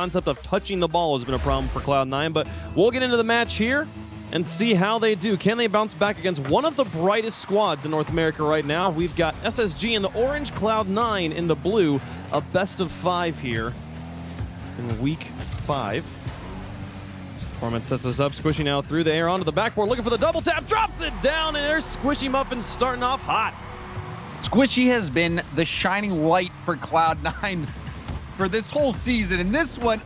concept of touching the ball has been a problem for Cloud9, but we'll get into the match here and see how they do. Can they bounce back against one of the brightest squads in North America right now? We've got SSG in the orange, Cloud9 in the blue. A best of 5 here in week 5. Torment sets this up, Squishy now through the air onto the backboard, looking for the double tap, drops it down, and there's Squishy Muffins starting off hot. Squishy has been the shining light for Cloud9 for this whole season, and this one,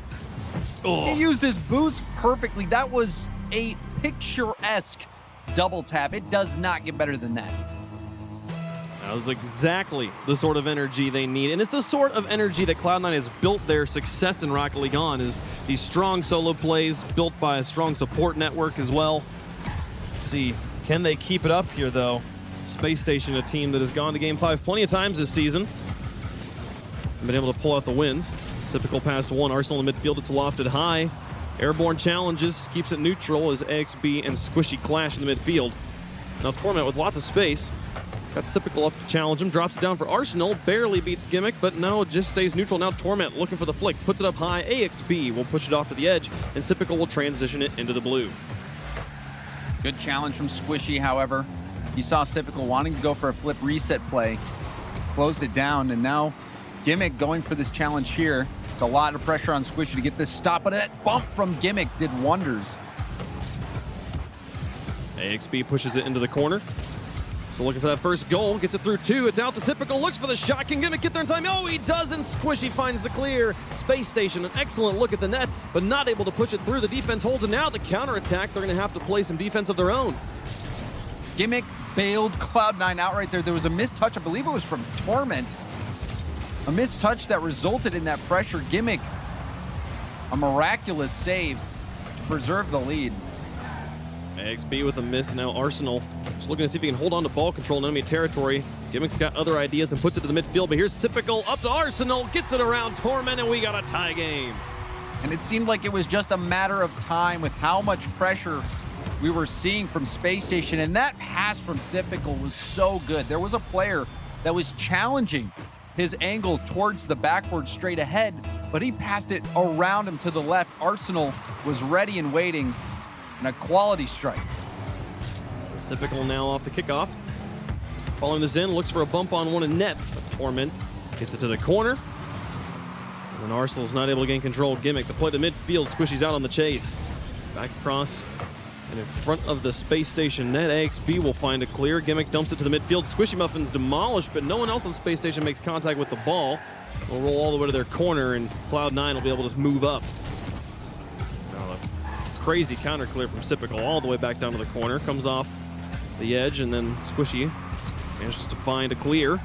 he used his boost perfectly. That was a picturesque double tap. It does not get better than that. That was exactly the sort of energy they need, and it's the sort of energy that Cloud9 has built their success in Rocket League on, is these strong solo plays built by a strong support network as well. Let's see, can they keep it up here though? Spacestation, a team that has gone to Game 5 plenty of times this season, been able to pull out the wins. Typical pass to one, Arsenal in the midfield, it's lofted high. Airborne challenges, keeps it neutral as AXB and Squishy clash in the midfield. Now Torment with lots of space. Got Typical up to challenge him, drops it down for Arsenal, barely beats Gimmick, but no, it just stays neutral. Now Torment looking for the flick, puts it up high, AXB will push it off to the edge, and Typical will transition it into the blue. Good challenge from Squishy, however. You saw Typical wanting to go for a flip reset play, closed it down, and now Gimmick going for this challenge here. It's a lot of pressure on Squishy to get this stop, but that bump from Gimmick did wonders. AXB pushes it into the corner. So looking for that first goal, gets it through 2, it's out to Typical, looks for the shot, can Gimmick get there in time? Oh, he does, and Squishy finds the clear. Space Station, an excellent look at the net, but not able to push it through. The defense holds, and now the counterattack, they're gonna have to play some defense of their own. Gimmick bailed Cloud9 out right there. There was a missed touch, I believe it was from Torment. A missed touch that resulted in that pressure. Gimmick, a miraculous save to preserve the lead. AXB with a miss, now Arsenal just looking to see if he can hold on to ball control in enemy territory. Gimmick's got other ideas and puts it to the midfield, but here's Typical up to Arsenal, gets it around Torment, and we got a tie game. And it seemed like it was just a matter of time with how much pressure we were seeing from Space Station, and that pass from Typical was so good. There was a player that was challenging his angle towards the backboard straight ahead, but he passed it around him to the left. Arsenal was ready and waiting, and a quality strike. Typical now off the kickoff. Following this in, looks for a bump on one in net, but Torment gets it to the corner. And Arsenal's not able to gain control. Gimmick, the play to midfield, Squishy's out on the chase. Back across, and in front of the Space Station net, AXB will find a clear. Gimmick dumps it to the midfield. Squishy Muffins demolished, but no one else on Space Station makes contact with the ball. They'll roll all the way to their corner, and Cloud9 will be able to move up. Now a crazy counter clear from Typical all the way back down to the corner. Comes off the edge, and then Squishy manages to find a clear.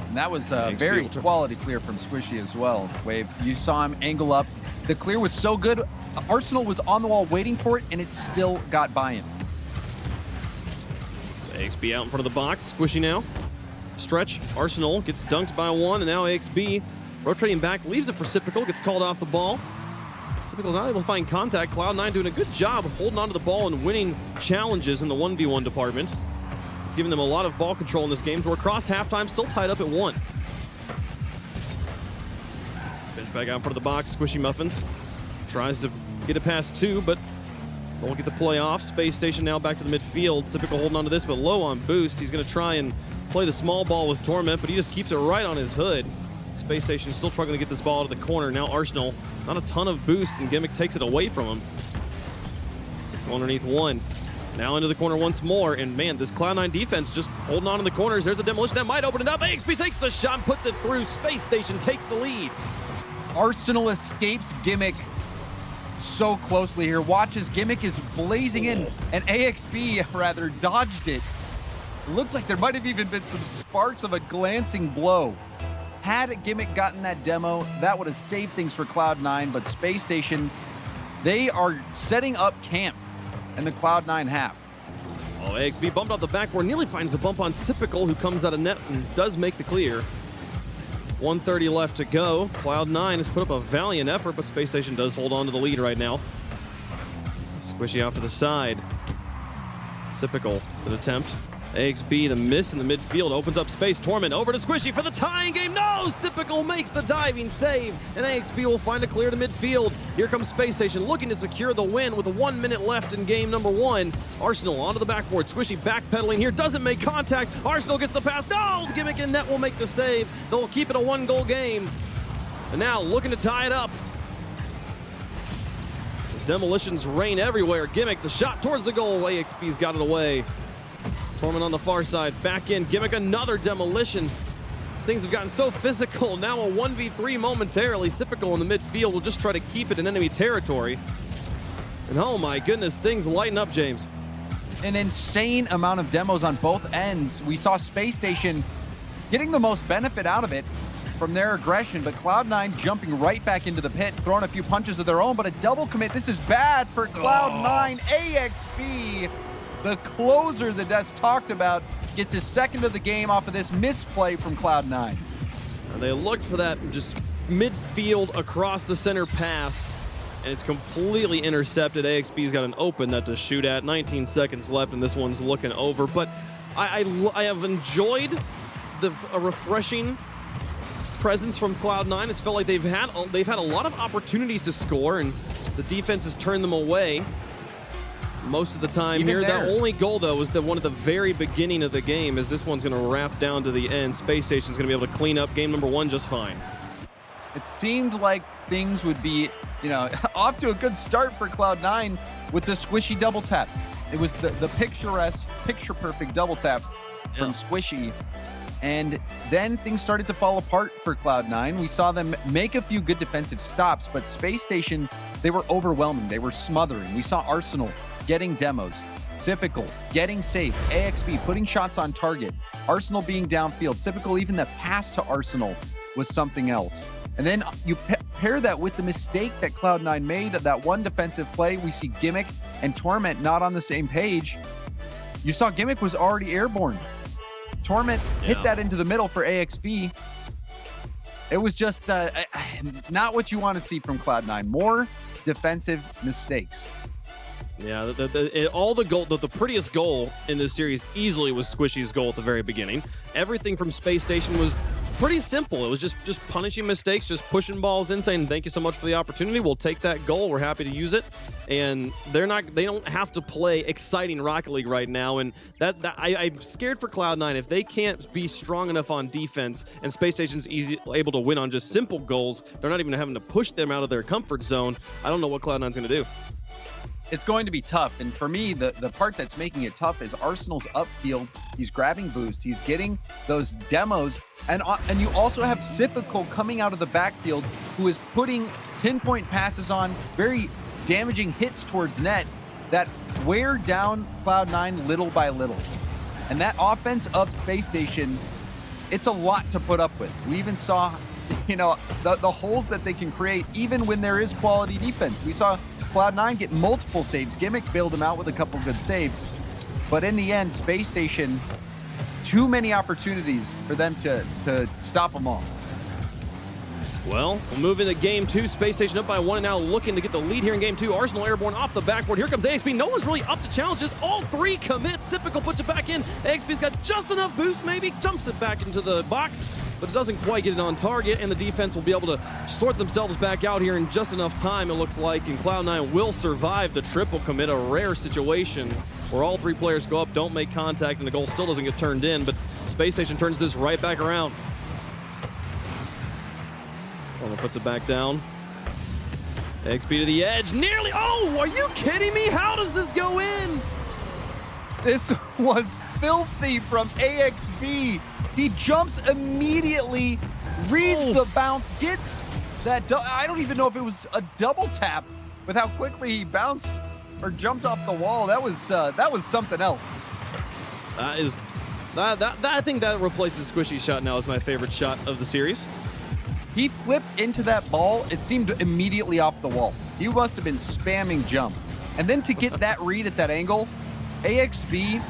And that was a very quality clear from Squishy as well. Wave, you saw him angle up. The clear was so good. Arsenal was on the wall waiting for it, and it still got by him. So AXB out in front of the box. Squishy now. Stretch. Arsenal gets dunked by one, and now AXB rotating back, leaves it for Typical, gets called off the ball. Typical not able to find contact. Cloud9 doing a good job of holding onto the ball and winning challenges in the 1v1 department. It's giving them a lot of ball control in this game. So we're across halftime, still tied up at 1. Bench back out in front of the box. Squishy Muffins tries to get it past 2, but won't get the play off. Space Station now back to the midfield. Typical holding on to this, but low on boost. He's going to try and play the small ball with Torment, but he just keeps it right on his hood. Space Station still struggling to get this ball to the corner. Now Arsenal, not a ton of boost, and Gimmick takes it away from him. Typical underneath 1. Now into the corner once more, and man, this Cloud9 defense just holding on in the corners. There's a demolition that might open it up. AXB takes the shot and puts it through. Space Station takes the lead. Arsenal escapes Gimmick so closely here. Watch as Gimmick is blazing in, and AXB rather dodged it. It looks like there might have even been some sparks of a glancing blow. Had Gimmick gotten that demo, that would have saved things for Cloud9, but Space Station, they are setting up camp in the Cloud9 half. Oh, AXB bumped off the backboard, nearly finds the bump on Typical, who comes out of net and does make the clear. 1:30 left to go. Cloud9 has put up a valiant effort, but Space Station does hold on to the lead right now. Squishy off to the side. Typical, an attempt. AXB, the miss in the midfield, opens up space. Torment over to Squishy for the tying game. No! Sypical makes the diving save, and AXB will find a clear to midfield. Here comes Space Station looking to secure the win with 1 minute left in game number 1. Arsenal onto the backboard. Squishy backpedaling here, doesn't make contact. Arsenal gets the pass. No! Gimmick and Net will make the save. They'll keep it a 1-goal game. And now looking to tie it up. Demolitions rain everywhere. Gimmick, the shot towards the goal. AXB's got it away. Torment on the far side, back in. Gimmick, another demolition. Things have gotten so physical. Now a 1v3 momentarily. Sypical in the midfield will just try to keep it in enemy territory. And oh my goodness, things lighten up, James. An insane amount of demos on both ends. We saw Space Station getting the most benefit out of it from their aggression, but Cloud9 jumping right back into the pit, throwing a few punches of their own, but a double commit. This is bad for Cloud9. AXB, the closer the Des talked about, gets his second of the game off of this misplay from Cloud9. And they looked for that just midfield across the center pass, and it's completely intercepted. AXB's got an open net to shoot at. 19 seconds left, and this one's looking over. But I have enjoyed a refreshing presence from Cloud9. It's felt like they've had a lot of opportunities to score, and the defense has turned them away most of the time. Even here. there. The only goal, though, was the one at the very beginning of the game, as this one's going to wrap down to the end. Space Station's going to be able to clean up game number 1 just fine. It seemed like things would be, off to a good start for Cloud9 with the Squishy double tap. It was the picturesque, picture-perfect double tap from Squishy. And then things started to fall apart for Cloud9. We saw them make a few good defensive stops, but Space Station, they were overwhelming. They were smothering. We saw Arsenal getting demos, Sypical getting saves, AXB putting shots on target, Arsenal being downfield. Sypical, even the pass to Arsenal was something else. And then you pair that with the mistake that Cloud9 made, that one defensive play. We see Gimmick and Torment not on the same page. You saw Gimmick was already airborne. Torment hit that into the middle for AXB. It was just not what you want to see from Cloud9. More defensive mistakes. Yeah, the prettiest goal in this series easily was Squishy's goal at the very beginning. Everything from Space Station was pretty simple. It was just punishing mistakes, just pushing balls in, saying thank you so much for the opportunity. We'll take that goal. We're happy to use it. And they don't have to play exciting Rocket League right now. And I'm scared for Cloud9 if they can't be strong enough on defense and Space Station's able to win on just simple goals. They're not even having to push them out of their comfort zone. I don't know what Cloud9's going to do. It's going to be tough. And for me, the part that's making it tough is Arsenal's upfield. He's grabbing boost. He's getting those demos. And you also have Sypical coming out of the backfield, who is putting pinpoint passes on, very damaging hits towards net that wear down Cloud9 little by little. And that offense of Space Station, it's a lot to put up with. We even saw, the holes that they can create, even when there is quality defense. We saw Cloud9 get multiple saves. Gimmick bailed them out with a couple good saves. But in the end, Space Station, too many opportunities for them to stop them all. Well, we'll move into game 2. Space Station up by 1 and now looking to get the lead here in game 2. Arsenal airborne off the backboard. Here comes AXB. No one's really up to challenges. All 3 commit. Sypical puts it back in. AXB's got just enough boost, maybe. Jumps it back into the box, but it doesn't quite get it on target, and the defense will be able to sort themselves back out here in just enough time, it looks like, and Cloud9 will survive the triple commit, a rare situation where all 3 players go up, don't make contact, and the goal still doesn't get turned in, but Space Station turns this right back around. Puts it back down. XP to the edge, nearly, oh, are you kidding me? How does this go in? This was filthy from AXB. He jumps immediately, reads the bounce, gets that, I don't even know if it was a double tap with how quickly he bounced or jumped off the wall. That was something else. I think that replaces Squishy's shot now as my favorite shot of the series. He flipped into that ball. It seemed immediately off the wall. He must have been spamming jump. And then to get that read at that angle, AXB,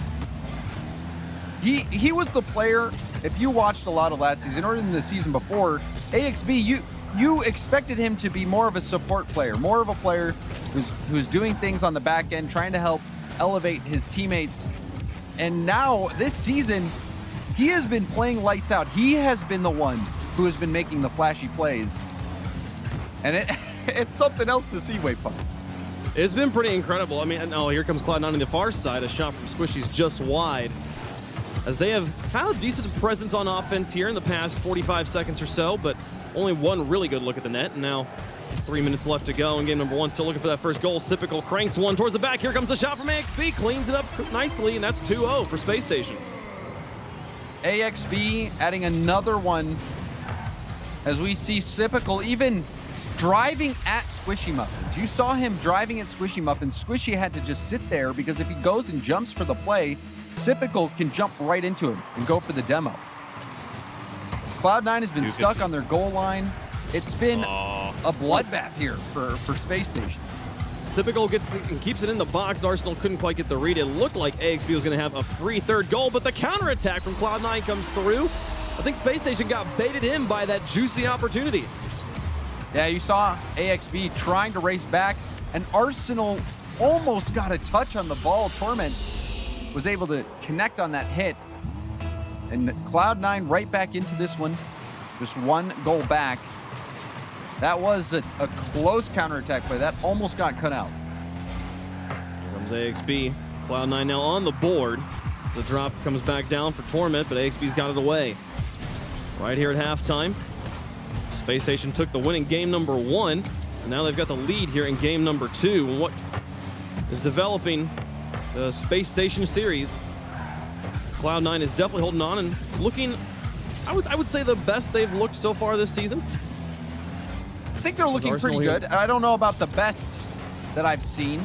he was the player, if you watched a lot of last season or in the season before, AXB, you expected him to be more of a support player, more of a player who's doing things on the back end, trying to help elevate his teammates. And now this season, he has been playing lights out. He has been the one who has been making the flashy plays. And it's something else to see, Waypunk. It's been pretty incredible. I mean, oh, here comes Cloud9 on the far side. A shot from Squishy's just wide. As they have kind of decent presence on offense here in the past 45 seconds or so, but only one really good look at the net. And now 3 minutes left to go in game number one. Still looking for that first goal. Sypical cranks one towards the back. Here comes the shot from AXB. Cleans it up nicely, and that's 2-0 for Space Station. AXB adding another one as we see Sypical even driving at Squishy Muffins. You saw him driving at Squishy Muffins. Squishy had to just sit there because if he goes and jumps for the play, Sypical can jump right into him and go for the demo. Cloud9 has been stuck on their goal line. It's been a bloodbath here for Space Station. Sypical gets and keeps it in the box. Arsenal couldn't quite get the read. It looked like AXB was going to have a free third goal, but the counterattack from Cloud9 comes through. I think Space Station got baited in by that juicy opportunity. Yeah, you saw AXB trying to race back, and Arsenal almost got a touch on the ball. Torment was able to connect on that hit, and Cloud9 right back into this one. Just one goal back. That was a close counterattack play. That almost got cut out. Here comes AXB. Cloud9 now on the board. The drop comes back down for Torment, but AXB's got it away. Right here at halftime, Space Station took the win in game number one, and now they've got the lead here in game number two. And what is developing the Space Station series, Cloud9 is definitely holding on and looking, I would say, the best they've looked so far this season. I think they're looking pretty good. I don't know about the best that I've seen,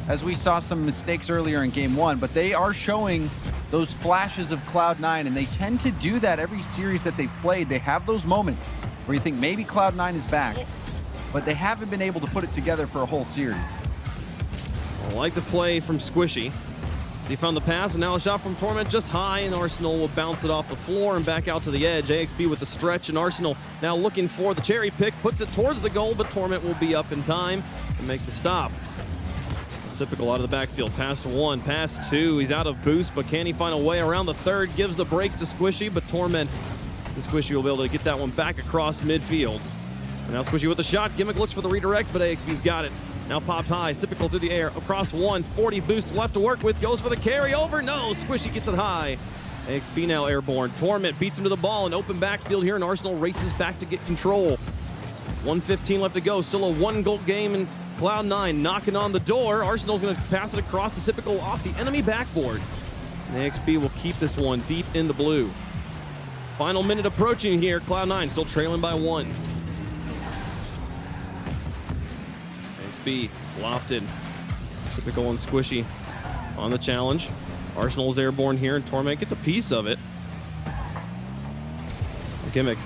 as we saw some mistakes earlier in game one, but they are showing those flashes of Cloud9, and they tend to do that every series that they've played. They have those moments where you think maybe Cloud9 is back, but they haven't been able to put it together for a whole series. I like the play from Squishy. He found the pass, and now a shot from Torment just high, and Arsenal will bounce it off the floor and back out to the edge. AXB with the stretch, and Arsenal now looking for the cherry pick, puts it towards the goal, but Torment will be up in time to make the stop. Typical out of the backfield. Pass to one, pass two. He's out of boost, but can he find a way around the third? Gives the brakes to Squishy, but Torment and Squishy will be able to get that one back across midfield. And now Squishy with the shot. Gimmick looks for the redirect, but AXB's got it. Now popped high. Sypical through the air. Across one. 40 boost left to work with. Goes for the carry over. No. Squishy gets it high. AXB now airborne. Torment beats him to the ball. An open backfield here, and Arsenal races back to get control. 1:15 left to go. Still a one-goal game, and Cloud9 knocking on the door. Arsenal's going to pass it across the Sypical off the enemy backboard. And AXB will keep this one deep in the blue. Final minute approaching here. Cloud9 still trailing by one. AXB lofted. Sypical and Squishy on the challenge. Arsenal is airborne here, and Torment gets a piece of it. Gimmick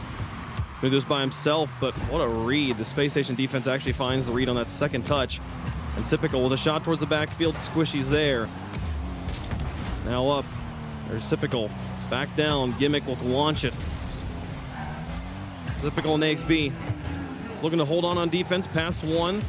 knew this by himself, but what a read. The Space Station defense actually finds the read on that second touch. And Sypical with a shot towards the backfield. Squishy's there. Now up. There's Sypical. Back down. Gimmick will launch it. Sypical and AXB looking to hold on defense. Past one.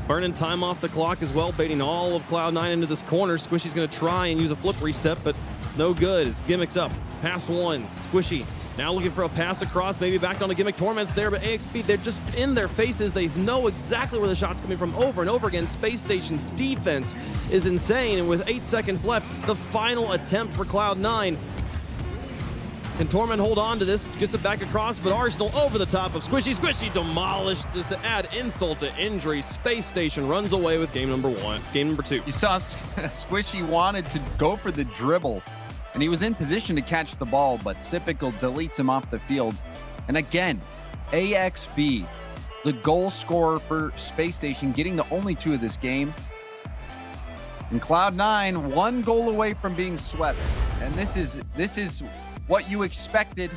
Burning time off the clock as well, baiting all of Cloud9 into this corner. Squishy's going to try and use a flip reset, but no good. His Gimmick's up. Past one. Squishy now looking for a pass across, maybe back down to Gimmick. Torment's there, but AXB, they're just in their faces. They know exactly where the shot's coming from over and over again. Space Station's defense is insane, and with 8 seconds left, the final attempt for Cloud9. Can Torment hold on to this? Gets it back across, but Arsenal over the top of Squishy. Squishy demolished. Just to add insult to injury, Space Station runs away with game number two. You saw Squishy wanted to go for the dribble, and he was in position to catch the ball, but Sypical deletes him off the field. And again, AXB, the goal scorer for Space Station, getting the only two of this game. And Cloud9, one goal away from being swept. And this is what you expected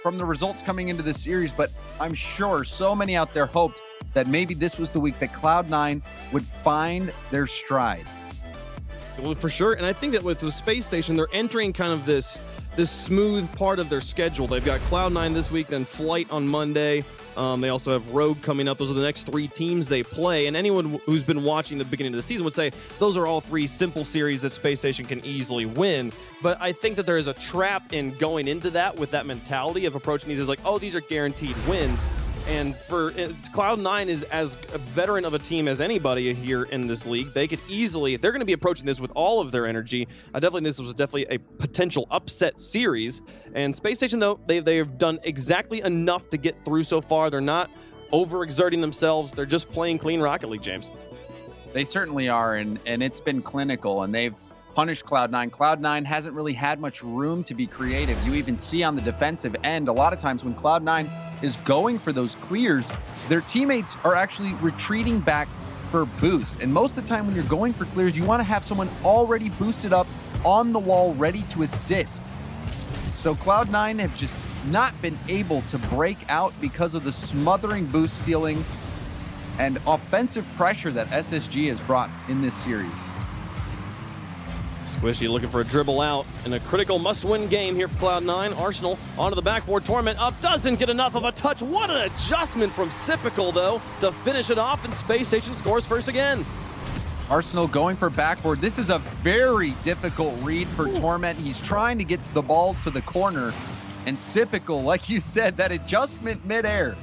from the results coming into this series, but I'm sure so many out there hoped that maybe this was the week that Cloud9 would find their stride. Well, for sure, and I think that with the Space Station, they're entering kind of this smooth part of their schedule. They've got Cloud9 this week, then Flight on Monday, They also have Rogue coming up. Those are the next 3 teams they play. And anyone who's been watching the beginning of the season would say those are all 3 simple series that Spacestation can easily win. But I think that there is a trap in going into that with that mentality of approaching these as like, oh, these are guaranteed wins. And Cloud9 is as a veteran of a team as anybody here in this league. They could easily, they're going to be approaching this with all of their energy. I definitely think this was definitely a potential upset series. And Spacestation, though, they've done exactly enough to get through so far. They're not overexerting themselves. They're just playing clean Rocket League, James. They certainly are, and it's been clinical, and they've punished Cloud9. Cloud9 hasn't really had much room to be creative. You even see on the defensive end, a lot of times when Cloud9 is going for those clears, their teammates are actually retreating back for boost. And most of the time when you're going for clears, you want to have someone already boosted up on the wall ready to assist. So Cloud9 have just not been able to break out because of the smothering boost stealing and offensive pressure that SSG has brought in this series. Squishy looking for a dribble out in a critical must-win game here for Cloud9. Arsenal onto the backboard. Torment up. Doesn't get enough of a touch. What an adjustment from Sypical, though, to finish it off, and Spacestation scores first again. Arsenal going for backboard. This is a very difficult read for Torment. He's trying to get to the ball to the corner, and Sypical, like you said, that adjustment midair,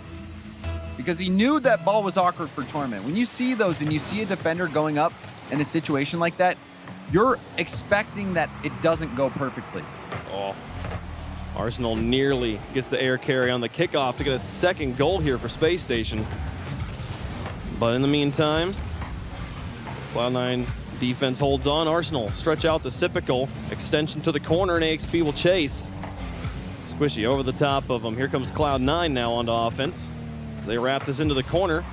because he knew that ball was awkward for Torment. When you see those and you see a defender going up in a situation like that, you're expecting that it doesn't go perfectly. Oh, Arsenal nearly gets the air carry on the kickoff to get a second goal here for Spacestation. But in the meantime, Cloud9 defense holds on. Arsenal stretch out to Sypical. Extension to the corner, and AXP will chase. Squishy over the top of him. Here comes Cloud9 now onto offense. They wrap this into the corner.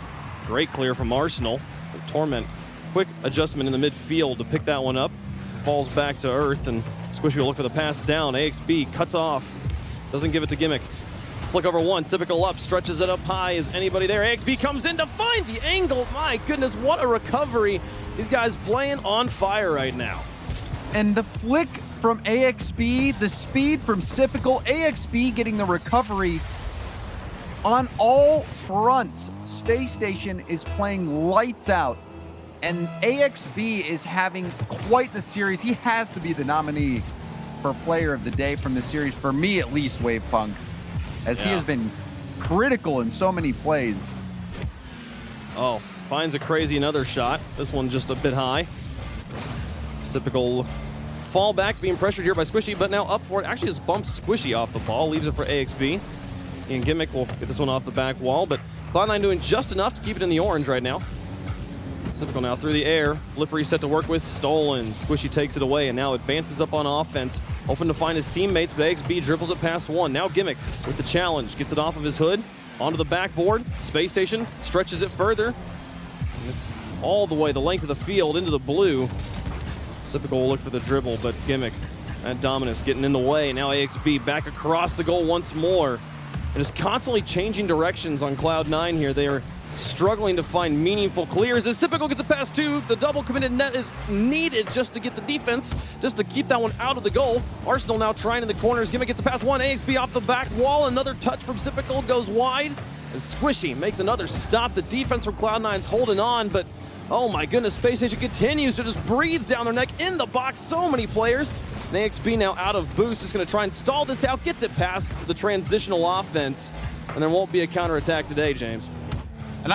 Great clear from Arsenal. Torment. Quick adjustment in the midfield to pick that one up. Falls back to earth, and Squishy will look for the pass down. AXB cuts off. Doesn't give it to Gimmick. Flick over one. Sypical up. Stretches it up high. Is anybody there? AXB comes in to find the angle. My goodness, what a recovery. These guys playing on fire right now. And the flick from AXB, the speed from Sypical, AXB getting the recovery on all fronts. Spacestation is playing lights out. And AXB is having quite the series. He has to be the nominee for player of the day from the series, for me at least, Wavepunk, as he has been critical in so many plays. Oh, finds a crazy another shot. This one just a bit high. Typical fall back, being pressured here by Squishy, but now up for it. Actually just bumps Squishy off the ball, leaves it for AXB. And Gimmick will get this one off the back wall, but Cloud9 doing just enough to keep it in the orange right now. Sypical now through the air. Flippery set to work with. Stolen. Squishy takes it away and now advances up on offense. Hoping to find his teammates, but AXB dribbles it past one. Now Gimmick with the challenge. Gets it off of his hood. Onto the backboard. Spacestation stretches it further. And it's all the way the length of the field into the blue. Sypical will look for the dribble, but Gimmick and Dominus getting in the way. Now AXB back across the goal once more. And is constantly changing directions on Cloud9 here. They are struggling to find meaningful clears as Sypical gets a pass two. The double committed net is needed just to get the defense, just to keep that one out of the goal. Arsenal now trying in the corners. Gimmick gets a pass one. AXB off the back wall. Another touch from Sypical goes wide. As Squishy makes another stop. The defense from Cloud9's holding on, but oh my goodness, Spacestation continues to just breathe down their neck in the box. So many players. And AXB now out of boost, just going to try and stall this out. Gets it past the transitional offense, and there won't be a counterattack today, James. And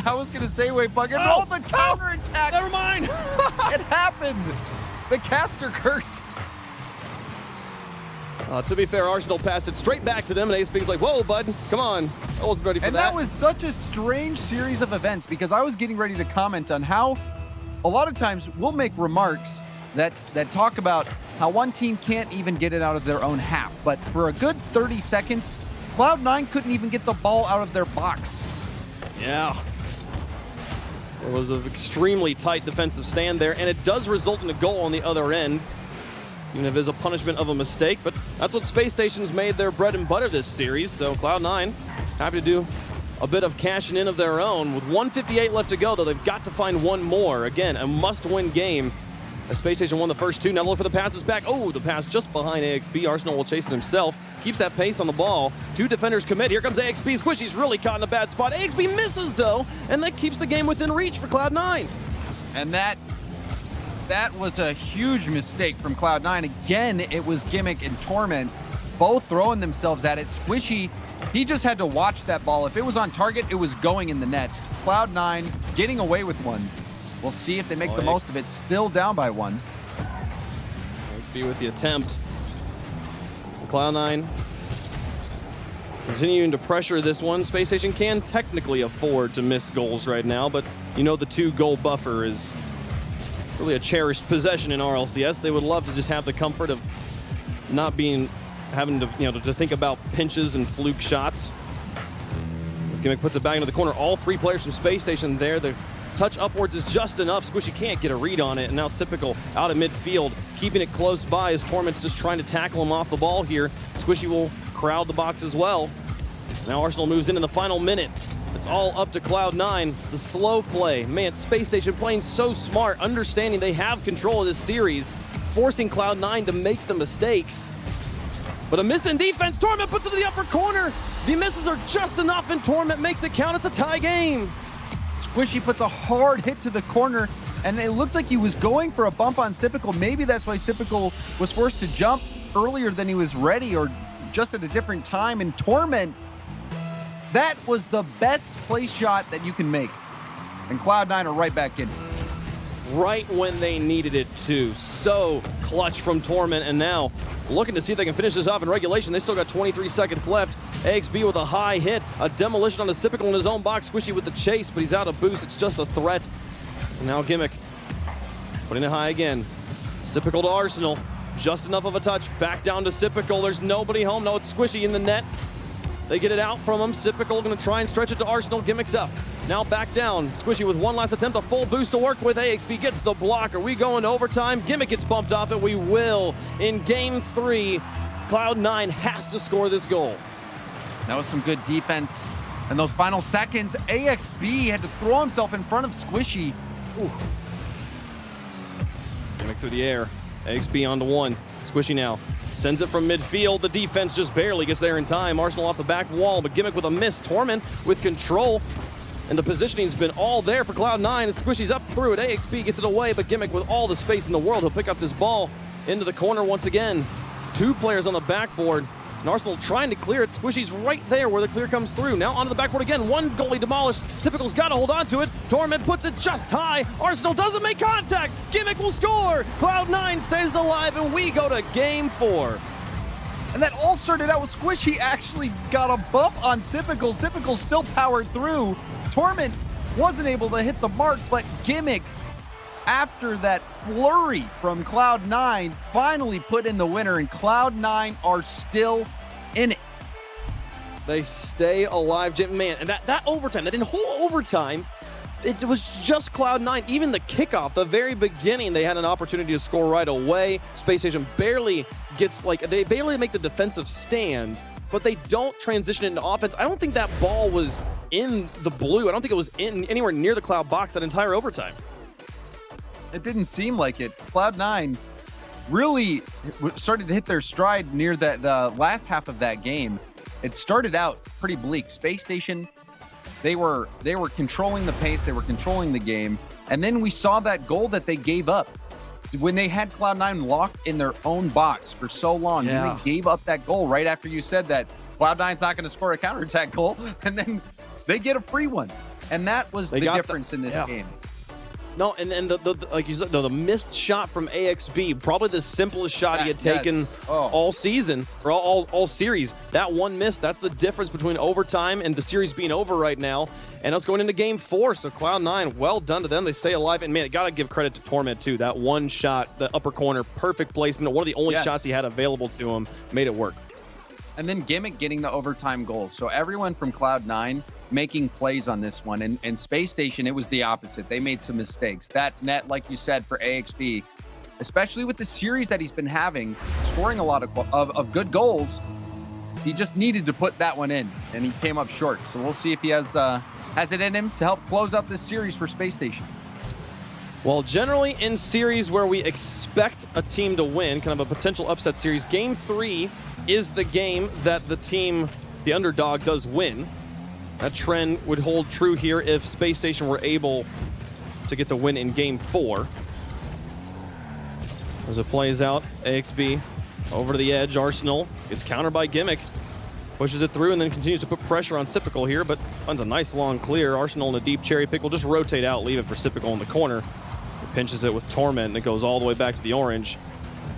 I was going to say, wait, Bug, the counterattack. Never mind. It happened. The caster curse. To be fair, Arsenal passed it straight back to them, and AXB's like, whoa, bud, come on. I wasn't ready for that. And that was such a strange series of events, because I was getting ready to comment on how a lot of times we'll make remarks that talk about how one team can't even get it out of their own half. But for a good 30 seconds, Cloud9 couldn't even get the ball out of their box. Yeah. It was an extremely tight defensive stand there, and it does result in a goal on the other end, even if it is a punishment of a mistake. But that's what Spacestation's made their bread and butter this series. So Cloud9 happy to do a bit of cashing in of their own. With 1:58 left to go, though, they've got to find one more. Again, a must-win game As Spacestation won the first two. Now look for the passes back. Oh, the pass just behind AXB. Arsenal will chase it himself. Keeps that pace on the ball. Two defenders commit. Here comes AXB. Squishy's really caught in a bad spot. AXB misses, though, and that keeps the game within reach for Cloud9. And that was a huge mistake from Cloud9. Again, it was Gimmick and Torment both throwing themselves at it. Squishy, he just had to watch that ball. If it was on target, it was going in the net. Cloud9 getting away with one. We'll see if they make the most of it. Still down by one. AXB with the attempt. Cloud9 continuing to pressure this one. Spacestation can technically afford to miss goals right now, but you know the 2-goal buffer is really a cherished possession in RLCS. They would love to just have the comfort of not having to, to think about pinches and fluke shots. This Gimmick puts it back into the corner. All three players from Spacestation there. The touch upwards is just enough. Squishy can't get a read on it, and now Typical out of midfield, keeping it close by as Torment's just trying to tackle him off the ball here. Squishy will crowd the box as well. Now Arsenal moves in the final minute. It's all up to Cloud9. The slow play. Man, Spacestation playing so smart, understanding they have control of this series, forcing Cloud9 to make the mistakes. But a miss in defense. Torment puts it to the upper corner. The misses are just enough, and Torment makes it count. It's a tie game. Squishy puts a hard hit to the corner, and it looked like he was going for a bump on Typical. Maybe that's why Typical was forced to jump earlier than he was ready, or just at a different time. And Torment, that was the best place shot that you can make. And Cloud9 are right back in. Right when they needed it too. So clutch from Torment, and now looking to see if they can finish this off in regulation. They still got 23 seconds left. AXB with a high hit, a demolition on the Typical in his own box. Squishy with the chase, but he's out of boost. It's just a threat. And now Gimmick putting it high again. Typical to Arsenal. Just enough of a touch. Back down to Typical. There's nobody home. No, it's Squishy in the net. They get it out from him. Typical going to try and stretch it to Arsenal. Gimmick's up. Now back down. Squishy with one last attempt. A full boost to work with. AXB gets the block. Are we going to overtime? Gimmick gets bumped off it. We will. In game 3, Cloud9 has to score this goal. That was some good defense. And those final seconds, AXB had to throw himself in front of Squishy. Ooh. Gimmick through the air. AXB onto one. Squishy now sends it from midfield. The defense just barely gets there in time. Arsenal off the back wall, but Gimmick with a miss. Torment with control. And the positioning's been all there for Cloud9. And Squishy's up through it. AXB gets it away, but Gimmick with all the space in the world. He'll pick up this ball into the corner once again. Two players on the backboard. And Arsenal trying to clear it. Squishy's right there where the clear comes through. Now onto the backboard again. One goalie demolished. Typical's got to hold on to it. Torment puts it just high. Arsenal doesn't make contact. Gimmick will score. Cloud9 stays alive, and we go to game 4. And that all started out with Squishy actually got a bump on Typical. Typical still powered through. Torment wasn't able to hit the mark, but Gimmick, after that flurry from Cloud9, finally put in the winner, and Cloud9 are still in it. They stay alive, Jim. Man, and that overtime, that whole overtime, it was just Cloud9. Even the kickoff, the very beginning, they had an opportunity to score right away. Spacestation barely gets, they barely make the defensive stand, but they don't transition into offense. I don't think that ball was in the blue. I don't think it was in anywhere near the Cloud box that entire overtime. It didn't seem like it. Cloud9 really started to hit their stride near the last half of that game. It started out pretty bleak. Spacestation, they were controlling the pace, they were controlling the game, and then we saw that goal that they gave up when they had Cloud9 locked in their own box for so long. Yeah. And they gave up that goal right after you said that Cloud9's not going to score a counterattack goal, and then they get a free one, and that was the difference in this game. No, and the like you said, the missed shot from AXB, probably the simplest shot he had taken all season, or all series. That one miss, that's the difference between overtime and the series being over right now. And us going into game 4, so Cloud9, well done to them. They stay alive, and man, got to give credit to Torment too. That one shot, the upper corner, perfect placement. One of the only shots he had available to him, made it work. And then Gimmick getting the overtime goal. So everyone from Cloud9 making plays on this one. And Spacestation, it was the opposite. They made some mistakes. That net, like you said, for AXB, especially with the series that he's been having, scoring a lot of good goals, he just needed to put that one in, and he came up short. So we'll see if he has it in him to help close out this series for Spacestation. Well, generally in series where we expect a team to win, kind of a potential upset series, Game 3 is the game that the underdog, does win. That trend would hold true here if Spacestation were able to get the win in Game 4. As it plays out, AXB over to the edge. Arsenal gets countered by Gimmick. Pushes it through and then continues to put pressure on Sypical here, but finds a nice long clear. Arsenal in a deep cherry pick will just rotate out, leave it for Sypical in the corner. He pinches it with Torment and it goes all the way back to the orange.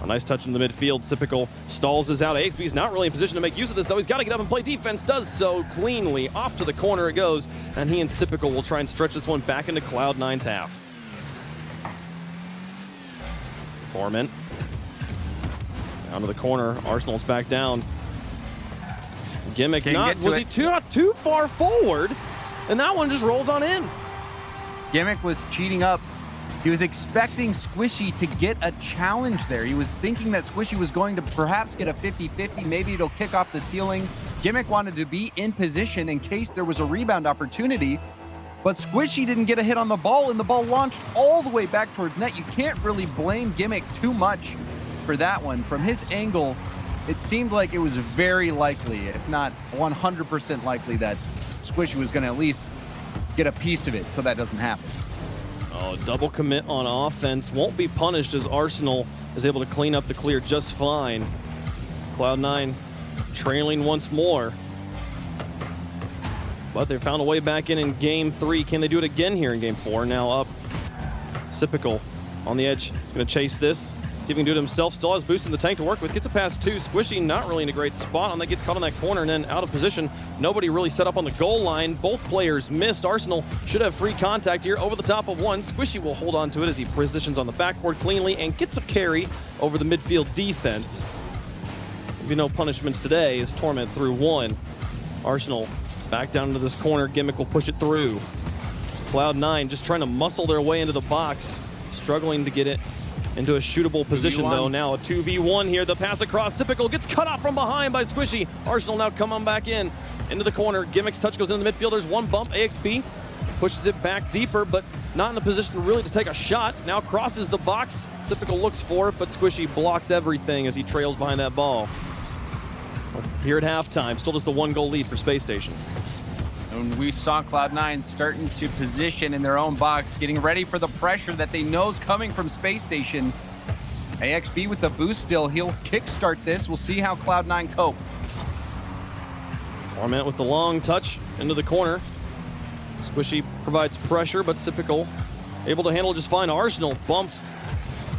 A nice touch in the midfield. Sypical stalls this out. AXB's not really in position to make use of this, though. He's got to get up and play defense. Does so cleanly. Off to the corner it goes, and he and Sypical will try and stretch this one back into Cloud9's half. Torment. Down to the corner. Arsenal's back down. Gimmick was he too far forward, and that one just rolls on in. Gimmick was cheating up. He was expecting Squishy to get a challenge there. He was thinking that Squishy was going to perhaps get a 50-50. Maybe it'll kick off the ceiling. Gimmick wanted to be in position in case there was a rebound opportunity, but Squishy didn't get a hit on the ball, and the ball launched all the way back towards net. You can't really blame Gimmick too much for that one. From his angle, it seemed like it was very likely, if not 100% likely, that Squishy was going to at least get a piece of it, so that doesn't happen. Oh, double commit on offense. Won't be punished as Arsenal is able to clean up the clear just fine. Cloud9 trailing once more. But they found a way back in Game 3. Can they do it again here in Game 4? Now up. Sypical on the edge. Going to chase this. See if he can do it himself. Still has boost in the tank to work with. Gets a pass 2. Squishy not really in a great spot. On that, gets caught on that corner and then out of position. Nobody really set up on the goal line. Both players missed. Arsenal should have free contact here over the top of one. Squishy will hold on to it as he positions on the backboard cleanly and gets a carry over the midfield defense. There'll be no punishments today as Torment through one. Arsenal back down into this corner. Gimmick will push it through. Cloud9 just trying to muscle their way into the box. Struggling to get it into a shootable position, though. Now a 2v1 here. The pass across. Sypical gets cut off from behind by Squishy. Arsenal now come on back into the corner. Gimmick's touch goes into the midfield. There's one bump. AXB pushes it back deeper, but not in a position really to take a shot. Now crosses the box. Sypical looks for it, but Squishy blocks everything as he trails behind that ball. Here at halftime, still just the 1-goal lead for Spacestation. And we saw Cloud9 starting to position in their own box, getting ready for the pressure that they know is coming from Spacestation. AXB with the boost still. He'll kickstart this. We'll see how Cloud9 cope. Torment with the long touch into the corner. Squishy provides pressure, but Sypical able to handle just fine. Arsenal bumped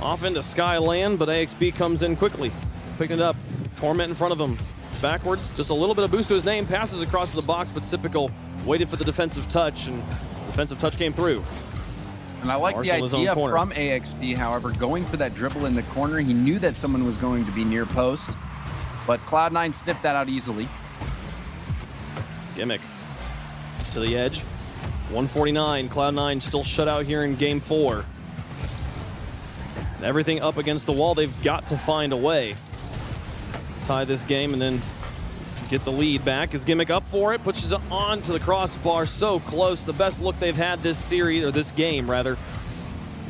off into Skyland, but AXB comes in quickly, picking it up. Torment in front of him. Backwards, just a little bit of boost to his name, passes across to the box, but Sypical waited for the defensive touch, and defensive touch came through. And I like Arsenal the idea from AXB, however, going for that dribble in the corner. He knew that someone was going to be near post, but Cloud9 sniffed that out easily. Gimmick to the edge. 149, Cloud9 still shut out here in Game 4. Everything up against the wall. They've got to find a way. Tie this game and then get the lead back. As Gimmick up for it, pushes it on to the crossbar. So close. The best look they've had this series, or this game rather.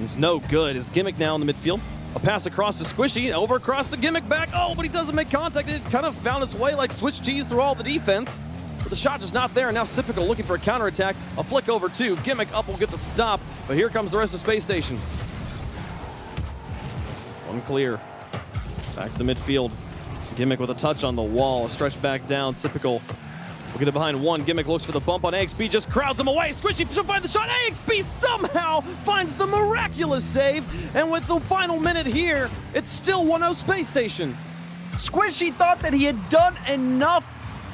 It's no good. As Gimmick now in the midfield. A pass across to Squishy, over across the Gimmick back. Oh, but he doesn't make contact. It kind of found its way like Swiss cheese through all the defense. But the shot is not there. And now Sypical looking for a counterattack. A flick over two. Gimmick up will get the stop. But here comes the rest of Spacestation. One clear. Back to the midfield. Gimmick with a touch on the wall, a stretch back down. Sypical will get it behind one. Gimmick looks for the bump on AXB, just crowds him away. Squishy should find the shot. AXB somehow finds the miraculous save. And with the final minute here, it's still 1-0 Spacestation. Squishy thought that he had done enough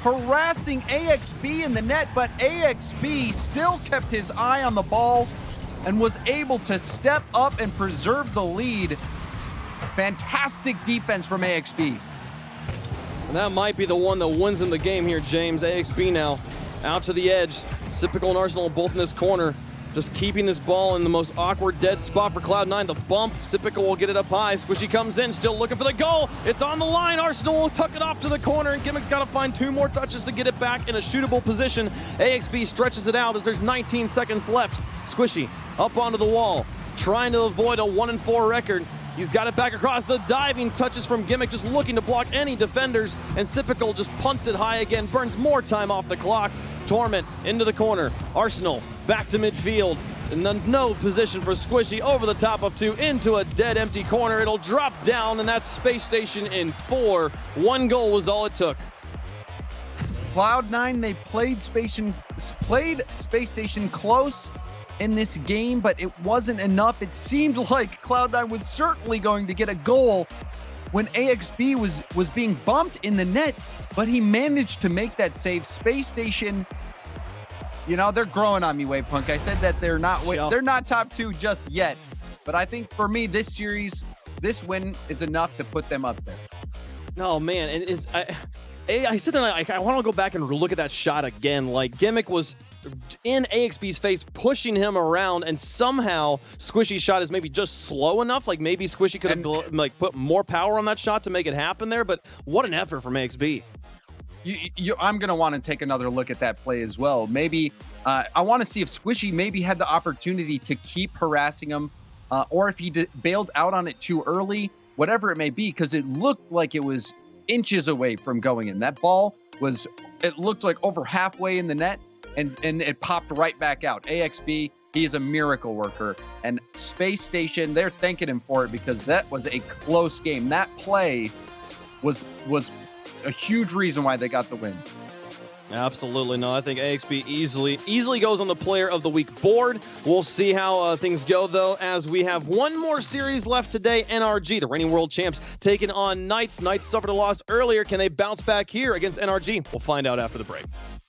harassing AXB in the net, but AXB still kept his eye on the ball and was able to step up and preserve the lead. Fantastic defense from AXB. And that might be the one that wins in the game here, James. AXB now out to the edge. Sypical and Arsenal both in this corner. Just keeping this ball in the most awkward dead spot for Cloud9. The bump. Sypical will get it up high. Squishy comes in, still looking for the goal. It's on the line. Arsenal will tuck it off to the corner, and Gimmick's got to find 2 more touches to get it back in a shootable position. AXB stretches it out as there's 19 seconds left. Squishy up onto the wall. trying to avoid a 1-4 record. He's got it back across the diving touches from Gimmick, just looking to block any defenders, and Sypical just punts it high again, burns more time off the clock. Torment into the corner. Arsenal back to midfield. And no position for Squishy, over the top of 2 into a dead empty corner. It'll drop down, and that's Space Station in 4. 1 goal was all it took. Cloud9, they played Space Station close in this game, but it wasn't enough. It seemed like Cloud9 was certainly going to get a goal when AXB was being bumped in the net, but he managed to make that save. Space Station, you know, they're growing on me, Wavepunk. I said that they're not top 2 just yet, but I think for me, this series, this win is enough to put them up there. Oh man, and I said that I want to go back and look at that shot again. Like, Gimmick was in AXB's face, pushing him around, and somehow Squishy's shot is maybe just slow enough. Like, maybe Squishy could have like put more power on that shot to make it happen there. But what an effort from AXB. I'm going to want to take another look at that play as well. Maybe I want to see if Squishy maybe had the opportunity to keep harassing him, or if he bailed out on it too early, whatever it may be, because it looked like it was inches away from going in. That ball it looked like over halfway in the net, and it popped right back out. AXB, he is a miracle worker, and Space Station, they're thanking him for it, because that was a close game. That play was a huge reason why they got the win. Absolutely no. I think AXB easily goes on the Player of the Week board. We'll see how things go, though, as we have one more series left today. NRG, the reigning world champs, taking on Knights. Knights suffered a loss earlier. Can they bounce back here against NRG? We'll find out after the break.